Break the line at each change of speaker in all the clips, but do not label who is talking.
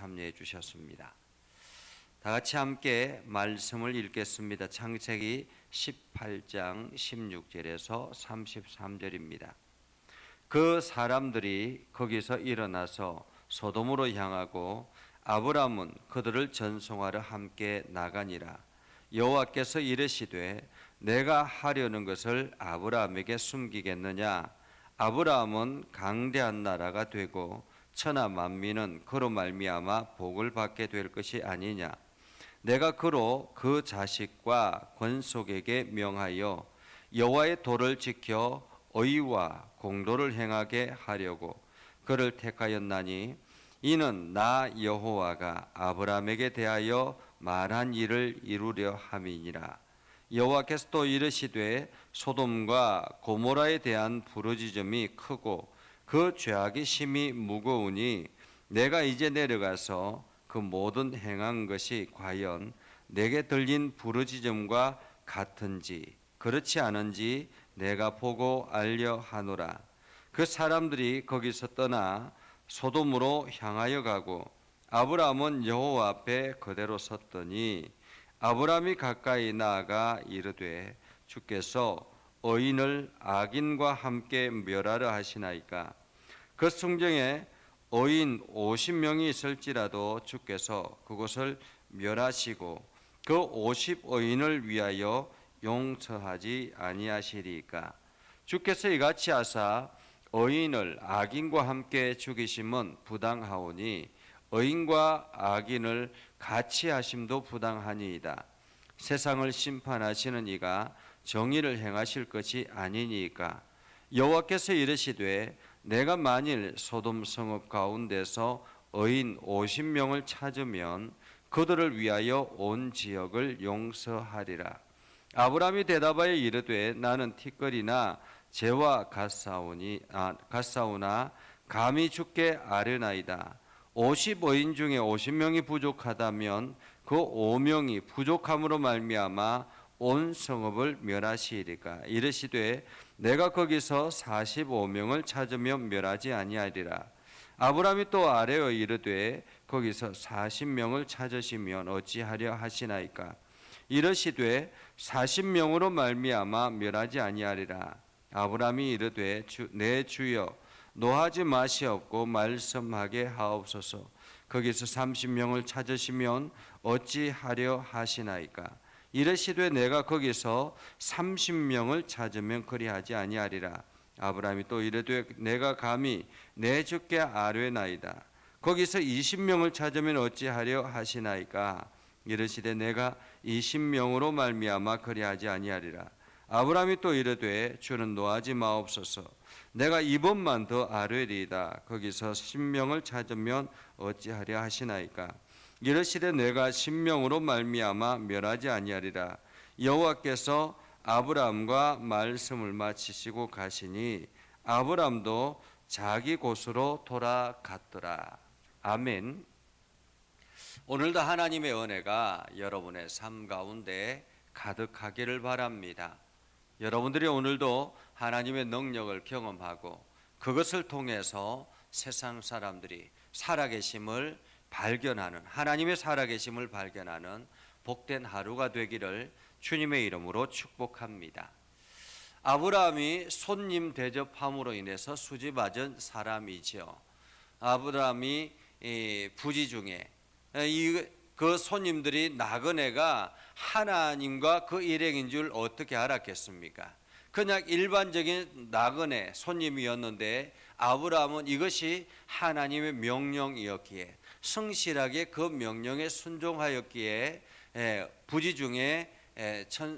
참여해 주셨습니다. 다 같이 함께 말씀을 읽겠습니다. 창세기 18장 16절에서 33절입니다. 그 사람들이 거기서 일어나서 소돔으로 향하고 아브람은 그들을 전송하러 함께 나가니라. 여호와께서 이르시되 내가 하려는 것을 아브라함에게 숨기겠느냐? 아브라함은 강대한 나라가 되고 천하 만민은 그로 말미암아 복을 받게 될 것이 아니냐? 내가 그로 그 자식과 권속에게 명하여 여호와의 도를 지켜 의와 공도를 행하게 하려고 그를 택하였나니 이는 나 여호와가 아브라함에게 대하여 말한 일을 이루려 함이니라. 여호와께서 또 이르시되 소돔과 고모라에 대한 부르짖음이 크고 그 죄악이 심히 무거우니 내가 이제 내려가서 그 모든 행한 것이 과연 내게 들린 부르짖음과 같은지 그렇지 않은지 내가 보고 알려 하노라. 그 사람들이 거기서 떠나 소돔으로 향하여 가고 아브라함은 여호와 앞에 그대로 섰더니 아브라함이 가까이 나아가 이르되 주께서 의인을 악인과 함께 멸하려 하시나이까? 그 성경에 의인 50명이 있을지라도 주께서 그곳을 멸하시고 그 50의인을 위하여 용서하지 아니하시리까? 주께서 이같이 하사 의인을 악인과 함께 죽이심은 부당하오니 의인과 악인을 같이 하심도 부당하니이다. 세상을 심판하시는 이가 정의를 행하실 것이 아니니까. 여호와께서 이르시되 내가 만일 소돔 성읍 가운데서 의인 50명을 찾으면 그들을 위하여 온 지역을 용서하리라. 아브라함이 대답하여 이르되 나는 티끌이나 재와 같사오나 감히 주께 아뢰나이다. 50의인 중에 50명이 부족하다면 그 5명이 부족함으로 말미암아 온 성읍을 멸하시리까? 이르시되 내가 거기서 45명을 찾으면 멸하지 아니하리라. 아브라함이 또 아뢰어 이르되 거기서 40명을 찾으시면 어찌하려 하시나이까? 이르시되 40명으로 말미암아 멸하지 아니하리라. 아브라함이 이르되 내 주여 노하지 마시옵고 말씀하게 하옵소서. 거기서 30명을 찾으시면 어찌하려 하시나이까? 이르시되 내가 거기서 30명을 찾으면 그리하지 아니하리라. 아브라함이 또 이르되 내가 감히 내 주께 아뢰나이다. 거기서 20명을 찾으면 어찌하려 하시나이까? 이르시되 내가 20명으로 말미암아 그리하지 아니하리라. 아브라함이 또 이르되 주는 노하지 마옵소서. 내가 이번만 더 아뢰리이다. 거기서 10명을 찾으면 어찌하려 하시나이까? 이르시되 내가 10명으로 말미암아 멸하지 아니하리라. 여호와께서 아브라함과 말씀을 마치시고 가시니 아브라함도 자기 곳으로 돌아갔더라. 아멘. 오늘도 하나님의 은혜가 여러분의 삶 가운데 가득하기를 바랍니다. 여러분들이 오늘도 하나님의 능력을 경험하고 그것을 통해서 세상 사람들이 살아계심을 발견하는, 하나님의 살아계심을 발견하는 복된 하루가 되기를 주님의 이름으로 축복합니다. 아브라함이 손님 대접함으로 인해서 수지맞은 사람이죠. 아브라함이 부지 중에 그 손님들이 나그네가 하나님과 그 일행인 줄 어떻게 알았겠습니까? 그냥 일반적인 나그네 손님이었는데 아브라함은 이것이 하나님의 명령이었기에 성실하게 그 명령에 순종하였기에 부지 중에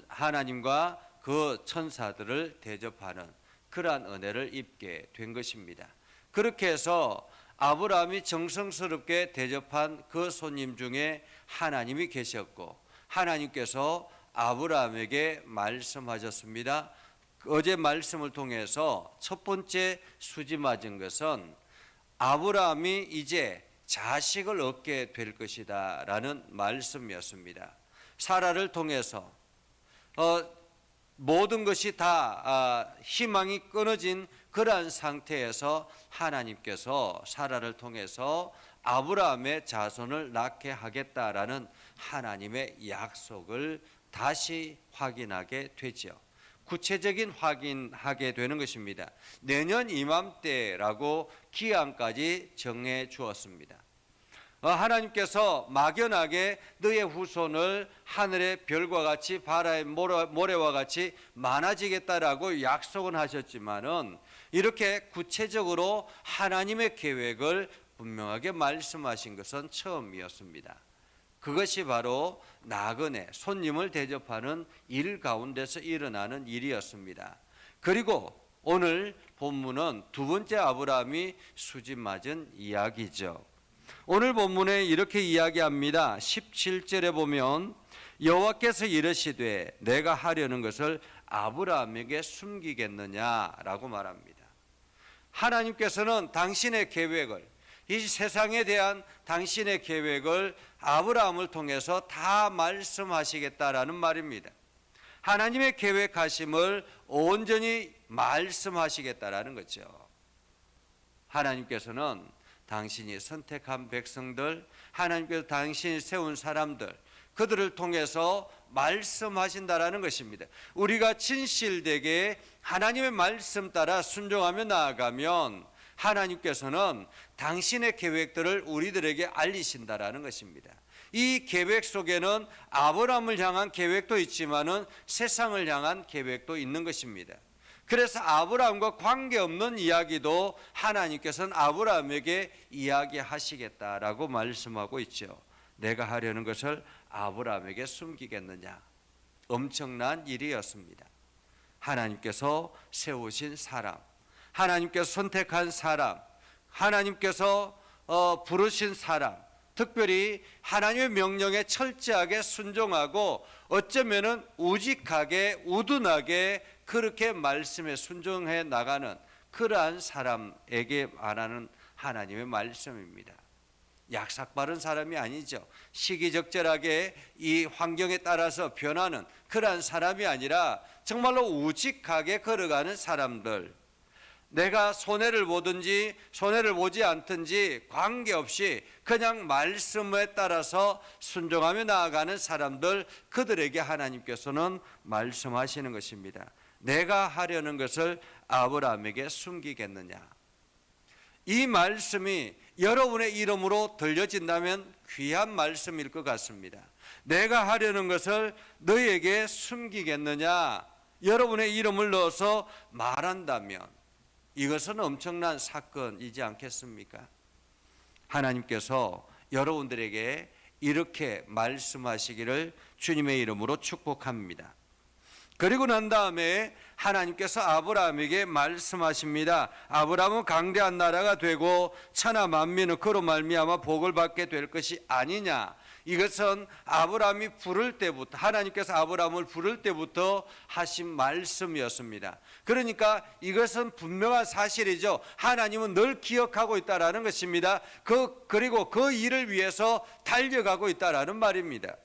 하나님과 그 천사들을 대접하는 그러한 은혜를 입게 된 것입니다. 그렇게 해서 아브라함이 정성스럽게 대접한 그 손님 중에 하나님이 계셨고 하나님께서 아브라함에게 말씀하셨습니다. 어제 말씀을 통해서 첫 번째 수지 맞은 것은 아브라함이 이제 자식을 얻게 될 것이다 라는 말씀이었습니다. 사라를 통해서 모든 것이 다 희망이 끊어진 그러한 상태에서 하나님께서 사라를 통해서 아브라함의 자손을 낳게 하겠다라는 하나님의 약속을 다시 확인하게 되죠. 구체적인 확인하게 되는 것입니다. 내년 이맘때라고 기한까지 정해 주었습니다. 하나님께서 막연하게 너의 후손을 하늘의 별과 같이 바다의 모래와 같이 많아지겠다라고 약속은 하셨지만은 이렇게 구체적으로 하나님의 계획을 분명하게 말씀하신 것은 처음이었습니다. 그것이 바로 나그네, 손님을 대접하는 일 가운데서 일어나는 일이었습니다. 그리고 오늘 본문은 두 번째 아브라함이 수집 맞은 이야기죠. 오늘 본문에 이렇게 이야기합니다. 17절에 보면 여호와께서 이르시되 내가 하려는 것을 아브라함에게 숨기겠느냐라고 말합니다. 하나님께서는 당신의 계획을, 이 세상에 대한 당신의 계획을 아브라함을 통해서 다 말씀하시겠다라는 말입니다. 하나님의 계획하심을 온전히 말씀하시겠다라는 거죠. 하나님께서는 당신이 선택한 백성들, 하나님께서 당신이 세운 사람들, 그들을 통해서 말씀하신다라는 것입니다. 우리가 진실되게 하나님의 말씀 따라 순종하며 나아가면 하나님께서는 당신의 계획들을 우리들에게 알리신다라는 것입니다. 이 계획 속에는 아브라함을 향한 계획도 있지만은 세상을 향한 계획도 있는 것입니다. 그래서 아브라함과 관계없는 이야기도 하나님께서는 아브라함에게 이야기하시겠다라고 말씀하고 있죠. 내가 하려는 것을 아브라함에게 숨기겠느냐. 엄청난 일이었습니다. 하나님께서 세우신 사람, 하나님께서 선택한 사람, 하나님께서 부르신 사람, 특별히 하나님의 명령에 철저하게 순종하고 어쩌면은 우직하게 우둔하게 그렇게 말씀에 순종해 나가는 그러한 사람에게 말하는 하나님의 말씀입니다. 약삭바른 사람이 아니죠. 시기적절하게 이 환경에 따라서 변하는 그러한 사람이 아니라 정말로 우직하게 걸어가는 사람들, 내가 손해를 보든지 손해를 보지 않든지 관계없이 그냥 말씀에 따라서 순종하며 나아가는 사람들, 그들에게 하나님께서는 말씀하시는 것입니다. 내가 하려는 것을 아브라함에게 숨기겠느냐. 이 말씀이 여러분의 이름으로 들려진다면 귀한 말씀일 것 같습니다. 내가 하려는 것을 너에게 숨기겠느냐, 여러분의 이름을 넣어서 말한다면 이것은 엄청난 사건이지 않겠습니까? 하나님께서 여러분들에게 이렇게 말씀하시기를 주님의 이름으로 축복합니다. 그리고 난 다음에 하나님께서 아브라함에게 말씀하십니다. 아브라함은 강대한 나라가 되고 천하 만민은 그로 말미암아 복을 받게 될 것이 아니냐. 이것은 아브라함이 부를 때부터, 하나님께서 아브라함을 부를 때부터 하신 말씀이었습니다. 그러니까 이것은 분명한 사실이죠. 하나님은 늘 기억하고 있다라는 것입니다. 그리고 그 일을 위해서 달려가고 있다라는 말입니다.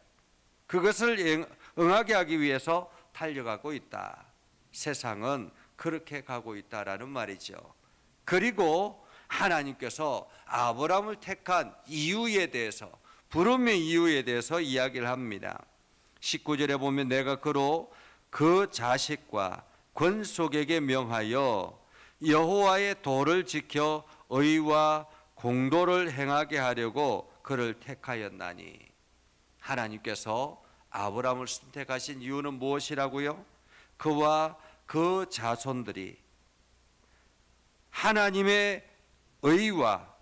그것을 응하게 하기 위해서 달려가고 있다. 세상은 그렇게 가고 있다라는 말이죠. 그리고 하나님께서 아브라함을 택한 이유에 대해서, 부름의 이유에 대해서 이야기를 합니다. 19절에 보면 내가 그로 그 자식과 권속에게 명하여 여호와의 도를 지켜 의와 공도를 행하게 하려고 그를 택하였나니. 하나님께서 아브라함을 선택하신 이유는 무엇이라고요? 그와 그 자손들이 하나님의 의와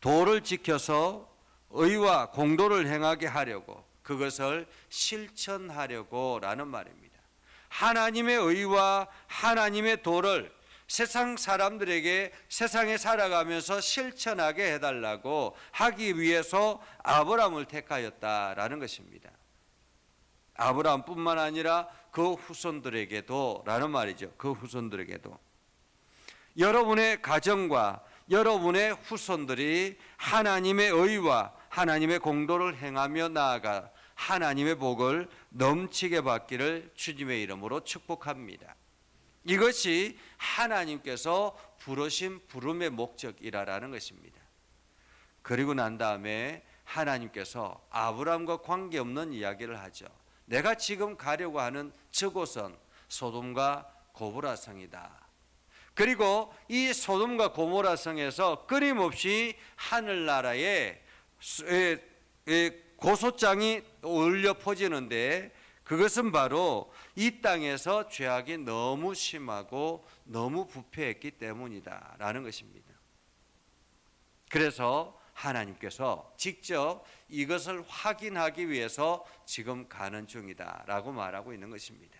도를 지켜서 의와 공도를 행하게 하려고, 그것을 실천하려고 라는 말입니다. 하나님의 의와 하나님의 도를 세상 사람들에게 세상에 살아가면서 실천하게 해달라고 하기 위해서 아브라함을 택하였다라는 것입니다. 아브라함뿐만 아니라 그 후손들에게도 라는 말이죠. 그 후손들에게도. 여러분의 가정과 여러분의 후손들이 하나님의 의와 하나님의 공도를 행하며 나아가 하나님의 복을 넘치게 받기를 주님의 이름으로 축복합니다. 이것이 하나님께서 부르신 부름의 목적이라는 것입니다. 그리고 난 다음에 하나님께서 아브라함과 관계없는 이야기를 하죠. 내가 지금 가려고 하는 저곳은 소돔과 고모라 성이다. 그리고 이 소돔과 고모라 성에서 끊임없이 하늘나라에 고소장이 울려 퍼지는데, 그것은 바로 이 땅에서 죄악이 너무 심하고 너무 부패했기 때문이다 라는 것입니다. 그래서 하나님께서 직접 이것을 확인하기 위해서 지금 가는 중이다 라고 말하고 있는 것입니다.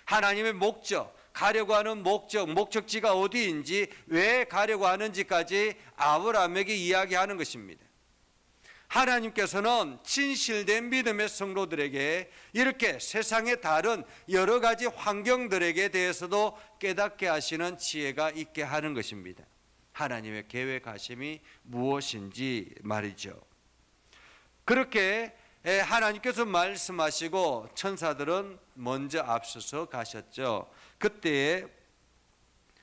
하나님의 목적, 가려고 하는 목적지가 어디인지, 왜 가려고 하는지까지 아브라함에게 이야기하는 것입니다. 하나님께서는 진실된 믿음의 성도들에게 이렇게 세상의 다른 여러 가지 환경들에게 대해서도 깨닫게 하시는 지혜가 있게 하는 것입니다. 하나님의 계획하심이 무엇인지 말이죠. 그렇게 하나님께서 말씀하시고 천사들은 먼저 앞서서 가셨죠. 그때에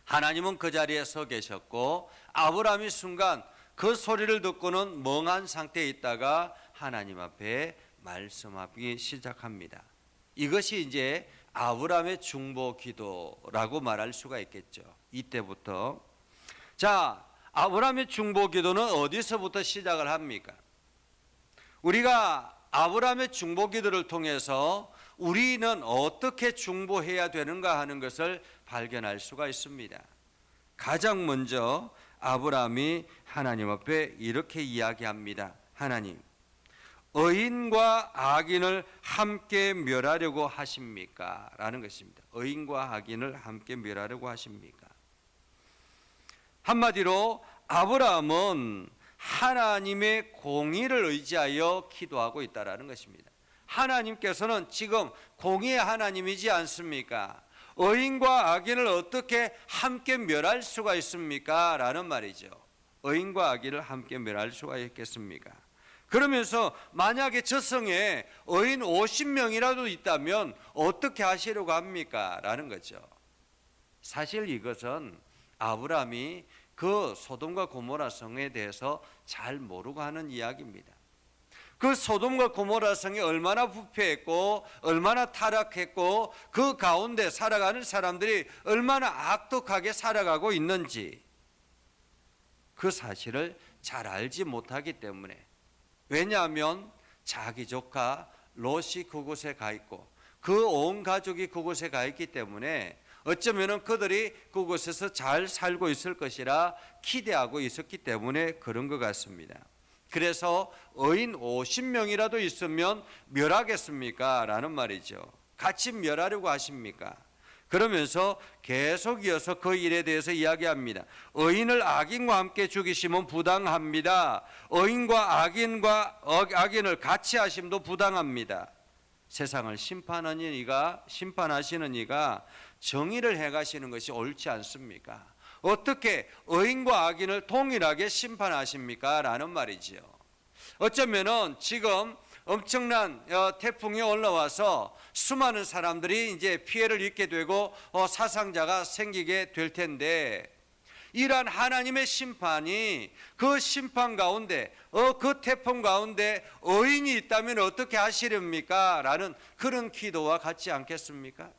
하나님은 그 자리에 서 계셨고, 아브라함이 순간 그 소리를 듣고는 멍한 상태에 있다가 하나님 앞에 말씀하기 시작합니다. 이것이 이제 아브라함의 중보 기도라고 말할 수가 있겠죠. 이때부터. 자, 아브라함의 중보 기도는 어디서부터 시작을 합니까? 우리가 아브라함의 중보 기도를 통해서 우리는 어떻게 중보해야 되는가 하는 것을 발견할 수가 있습니다. 가장 먼저 아브라함이 하나님 앞에 이렇게 이야기합니다. 하나님, 의인과 악인을 함께 멸하려고 하십니까? 라는 것입니다. 의인과 악인을 함께 멸하려고 하십니까? 한마디로 아브라함은 하나님의 공의를 의지하여 기도하고 있다는 것입니다. 하나님께서는 지금 공의의 하나님이지 않습니까? 의인과 악인을 어떻게 함께 멸할 수가 있습니까? 라는 말이죠. 의인과 악인을 함께 멸할 수가 있겠습니까? 그러면서 만약에 저 성에 의인 50명이라도 있다면 어떻게 하시려고 합니까? 라는 거죠. 사실 이것은 아브라함이 그 소돔과 고모라 성에 대해서 잘 모르고 하는 이야기입니다. 그 소돔과 고모라 성이 얼마나 부패했고 얼마나 타락했고 그 가운데 살아가는 사람들이 얼마나 악독하게 살아가고 있는지 그 사실을 잘 알지 못하기 때문에, 왜냐하면 자기 조카 롯이 그곳에 가 있고 그 온 가족이 그곳에 가 있기 때문에 어쩌면 그들이 그곳에서 잘 살고 있을 것이라 기대하고 있었기 때문에 그런 것 같습니다. 그래서 의인 50명이라도 있으면 멸하겠습니까? 라는 말이죠. 같이 멸하려고 하십니까? 그러면서 계속 이어서 그 일에 대해서 이야기합니다. 의인을 악인과 함께 죽이시면 부당합니다. 의인과 악인을 같이 하심도 부당합니다. 세상을 심판하시는 이가 정의를 해가시는 것이 옳지 않습니까? 어떻게 의인과 악인을 동일하게 심판하십니까? 라는 말이지요. 어쩌면은 지금 엄청난 태풍이 올라와서 수많은 사람들이 이제 피해를 입게 되고 사상자가 생기게 될 텐데, 이러한 하나님의 심판이 그 심판 가운데 그 태풍 가운데 의인이 있다면 어떻게 하시렵니까? 라는 그런 기도와 같지 않겠습니까?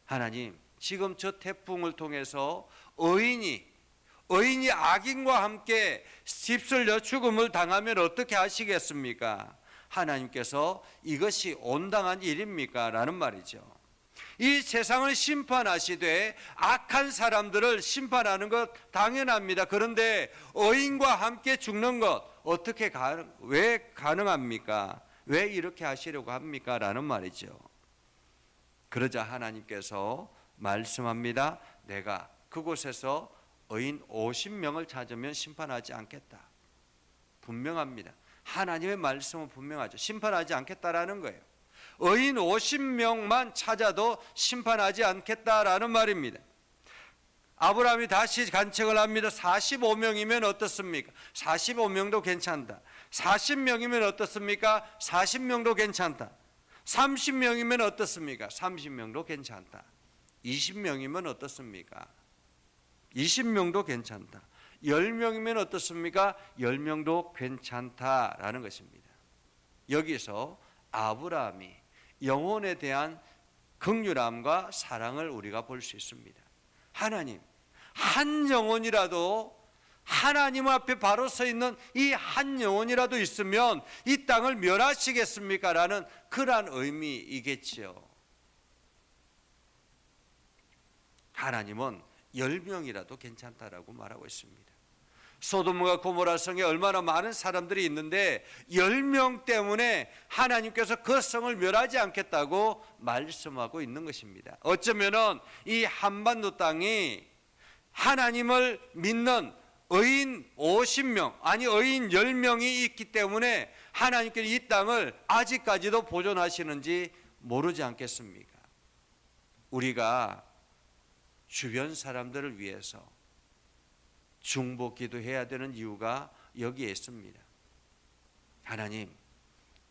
하나님, 지금 저 태풍을 통해서 의인이 악인과 함께 휩쓸려 죽음을 당하면 어떻게 하시겠습니까? 하나님께서 이것이 온당한 일입니까? 라는 말이죠. 이 세상을 심판하시되 악한 사람들을 심판하는 것 당연합니다. 그런데 의인과 함께 죽는 것 왜 가능합니까? 왜 이렇게 하시려고 합니까? 라는 말이죠. 그러자 하나님께서 말씀합니다. 내가 그곳에서 의인 50명을 찾으면 심판하지 않겠다. 분명합니다. 하나님의 말씀은 분명하죠. 심판하지 않겠다라는 거예요. 의인 50명만 찾아도 심판하지 않겠다라는 말입니다. 아브라함이 다시 간청을 합니다. 45명이면 어떻습니까? 45명도 괜찮다. 40명이면 어떻습니까? 40명도 괜찮다. 30명이면 어떻습니까? 30명도 괜찮다. 20명이면 어떻습니까? 20명도 괜찮다. 10명이면 어떻습니까? 10명도 괜찮다라는 것입니다. 여기서 아브라함이 영혼에 대한 긍휼함과 사랑을 우리가 볼 수 있습니다. 하나님, 한 영혼이라도 하나님 앞에 바로 서 있는 이 한 영혼이라도 있으면 이 땅을 멸하시겠습니까? 라는 그러한 의미이겠지요. 하나님은 10명이라도 괜찮다라고 말하고 있습니다. 소돔과 고모라 성에 얼마나 많은 사람들이 있는데 10명 때문에 하나님께서 그 성을 멸하지 않겠다고 말씀하고 있는 것입니다. 어쩌면은 이 한반도 땅이 하나님을 믿는 의인 50명, 아니 의인 10명이 있기 때문에 하나님께서 이 땅을 아직까지도 보존하시는지 모르지 않겠습니까? 우리가 주변 사람들을 위해서 중보 기도해야 되는 이유가 여기에 있습니다. 하나님,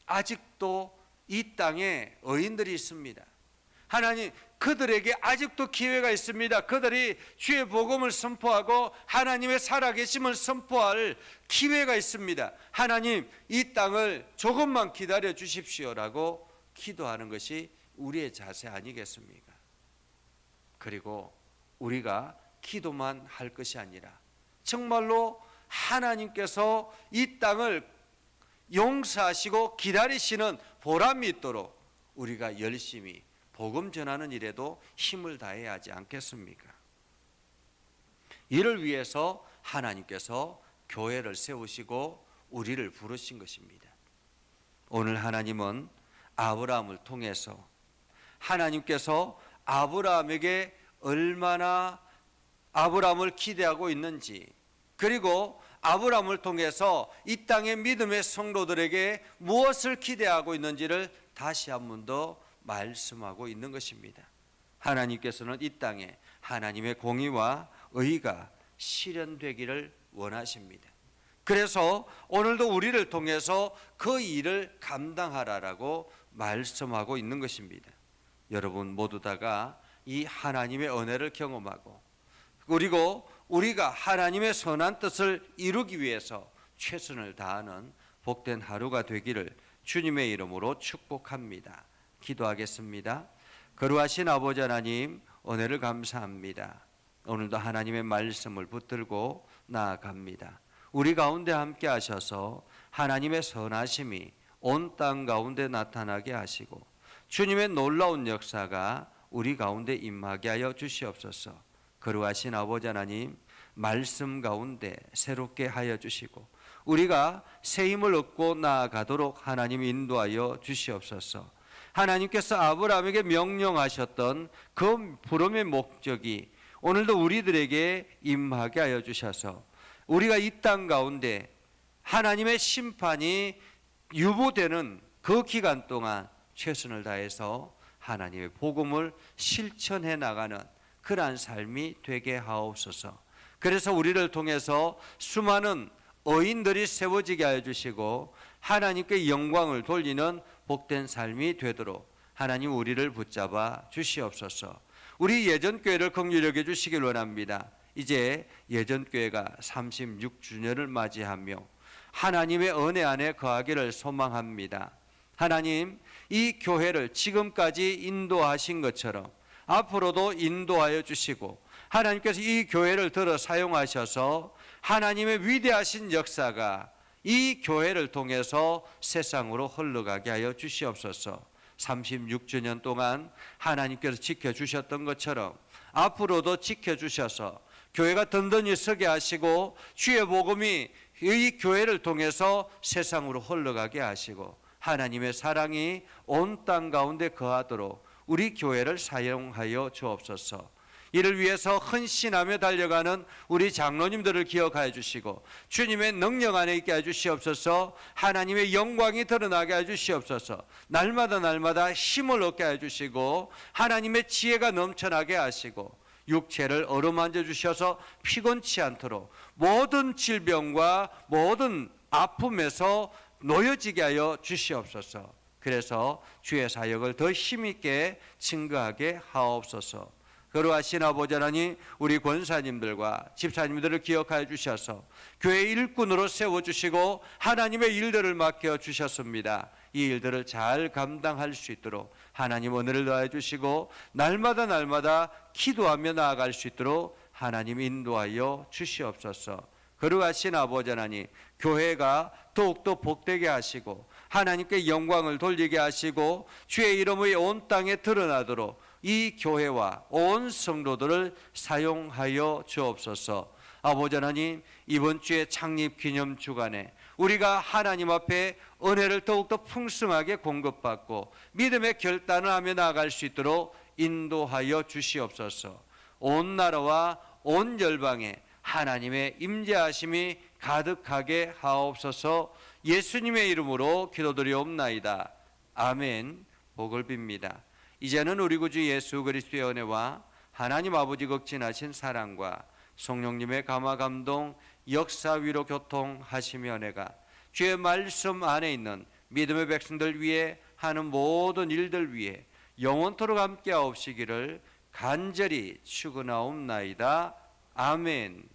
아직도 이 땅에 의인들이 있습니다. 하나님, 그들에게 아직도 기회가 있습니다. 그들이 주의 복음을 선포하고 하나님의 살아계심을 선포할 기회가 있습니다. 하나님, 이 땅을 조금만 기다려 주십시오라고 기도하는 것이 우리의 자세 아니겠습니까? 그리고 우리가 기도만 할 것이 아니라 정말로 하나님께서 이 땅을 용서하시고 기다리시는 보람이 있도록 우리가 열심히 복음 전하는 일에도 힘을 다해야 하지 않겠습니까? 이를 위해서 하나님께서 교회를 세우시고 우리를 부르신 것입니다. 오늘 하나님은 아브라함을 통해서 하나님께서 아브라함에게 얼마나 아브라함을 기대하고 있는지, 그리고 아브라함을 통해서 이 땅의 믿음의 성도들에게 무엇을 기대하고 있는지를 다시 한 번 더 말씀하고 있는 것입니다. 하나님께서는 이 땅에 하나님의 공의와 의가 실현되기를 원하십니다. 그래서 오늘도 우리를 통해서 그 일을 감당하라라고 말씀하고 있는 것입니다. 여러분 모두 다가 이 하나님의 은혜를 경험하고, 그리고 우리가 하나님의 선한 뜻을 이루기 위해서 최선을 다하는 복된 하루가 되기를 주님의 이름으로 축복합니다. 기도하겠습니다. 거룩하신 아버지 하나님, 은혜를 감사합니다. 오늘도 하나님의 말씀을 붙들고 나아갑니다. 우리 가운데 함께 하셔서 하나님의 선하심이 온 땅 가운데 나타나게 하시고 주님의 놀라운 역사가 우리 가운데 임하게 하여 주시옵소서. 거룩하신 아버지 하나님, 말씀 가운데 새롭게 하여 주시고 우리가 새 힘을 얻고 나아가도록 하나님 인도하여 주시옵소서. 하나님께서 아브라함에게 명령하셨던 그 부름의 목적이 오늘도 우리들에게 임하게 하여 주셔서 우리가 이 땅 가운데 하나님의 심판이 유보되는 그 기간 동안 최선을 다해서 하나님의 복음을 실천해 나가는 그러한 삶이 되게 하옵소서. 그래서 우리를 통해서 수많은 의인들이 세워지게 하여 주시고 하나님께 영광을 돌리는 복된 삶이 되도록 하나님 우리를 붙잡아 주시옵소서. 우리 예전교회를 긍휼히 여겨 주시길 원합니다. 이제 예전교회가 36주년을 맞이하며 하나님의 은혜 안에 거하기를 소망합니다. 하나님, 이 교회를 지금까지 인도하신 것처럼 앞으로도 인도하여 주시고 하나님께서 이 교회를 들어 사용하셔서 하나님의 위대하신 역사가 이 교회를 통해서 세상으로 흘러가게 하여 주시옵소서. 36주년 동안 하나님께서 지켜주셨던 것처럼 앞으로도 지켜주셔서 교회가 든든히 서게 하시고 주의 복음이 이 교회를 통해서 세상으로 흘러가게 하시고 하나님의 사랑이 온 땅 가운데 거하도록 우리 교회를 사용하여 주옵소서. 이를 위해서 헌신하며 달려가는 우리 장로님들을 기억하여 주시고 주님의 능력 안에 있게 해 주시옵소서. 하나님의 영광이 드러나게 해 주시옵소서. 날마다 힘을 얻게 해 주시고 하나님의 지혜가 넘쳐나게 하시고 육체를 어루만져 주셔서 피곤치 않도록 모든 질병과 모든 아픔에서 놓여지게 하여 주시옵소서. 그래서 주의 사역을 더 힘있게 증거하게 하옵소서. 거룩하신 아버지 하나님, 우리 권사님들과 집사님들을 기억하여 주셔서 교회 일꾼으로 세워주시고 하나님의 일들을 맡겨 주셨습니다. 이 일들을 잘 감당할 수 있도록 하나님 은혜를 더해 주시고 날마다 기도하며 나아갈 수 있도록 하나님 인도하여 주시옵소서. 거룩하신 아버지 하나님, 교회가 더욱더 복되게 하시고 하나님께 영광을 돌리게 하시고 주의 이름이 온 땅에 드러나도록 이 교회와 온 성도들을 사용하여 주옵소서. 아버지 하나님, 이번 주에 창립 기념 주간에 우리가 하나님 앞에 은혜를 더욱더 풍성하게 공급받고 믿음의 결단을 하며 나아갈 수 있도록 인도하여 주시옵소서. 온 나라와 온 열방에 하나님의 임재하심이 가득하게 하옵소서. 예수님의 이름으로 기도드리옵나이다. 아멘. 복을 빕니다. 이제는 우리 구주 예수 그리스도의 은혜와 하나님 아버지 극진하신 사랑과 성령님의 감화 감동 역사 위로 교통하시며 은혜가 주의 말씀 안에 있는 믿음의 백성들 위해 하는 모든 일들 위해 영원토록 함께 하옵시기를 간절히 축원하옵나이다. 아멘.